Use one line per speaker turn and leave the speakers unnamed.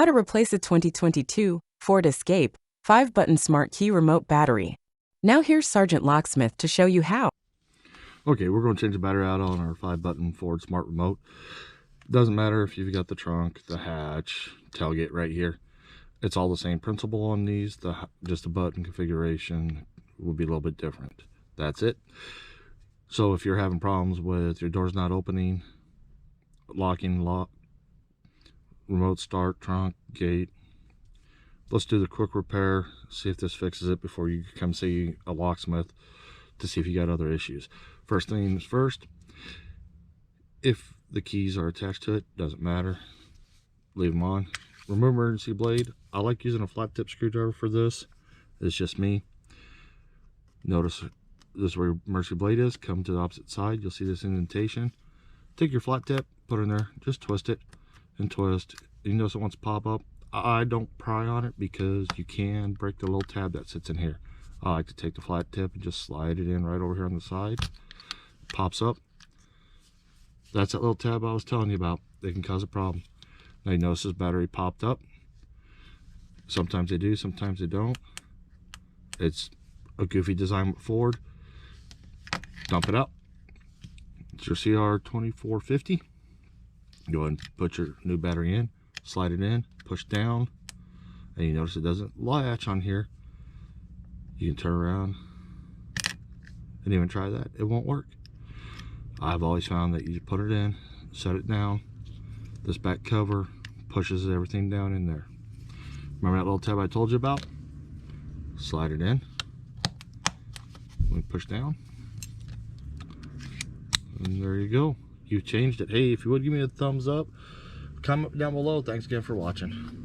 How to replace a 2022 Ford Escape 5-button smart key remote battery. Now here's Sergeant Locksmith to show you how.
Okay, we're going to change the battery out on our 5-button Ford smart remote. Doesn't matter if you've got the trunk, the hatch, tailgate right here. It's all the same principle on these. Just the button configuration will be a little bit different. That's it. So if you're having problems with your doors not opening, locking, remote start, trunk, gate, let's do the quick repair, see if this fixes it before you come see a locksmith to see if you got other issues. First things first, if the keys are attached to it, doesn't matter, leave them on. Remove emergency blade. I like using a flat tip screwdriver for this. It's just me. Notice this is where your emergency blade is. Come to the opposite side, you'll see this indentation. Take your flat tip, put it in there, just twist it and twist. You notice it wants to pop up. I don't pry on it because you can break the little tab that sits in here. I like to take the flat tip and just slide it in right over here on the side. Pops up. That's that little tab I was telling you about. They can cause a problem. Now you notice this battery popped up. Sometimes they do, sometimes they don't. It's a goofy design with Ford. Dump it out. It's your CR2450. Go ahead and put your new battery in, slide it in, push down, and you notice it doesn't latch on here. You can turn around and even try that. It won't work. I've always found that you put it in, set it down, this back cover pushes everything down in there. Remember that little tab I told you about? Slide it in. We push down. And there you go. You've changed it. Hey, if you would give me a thumbs up, comment down below. Thanks again for watching.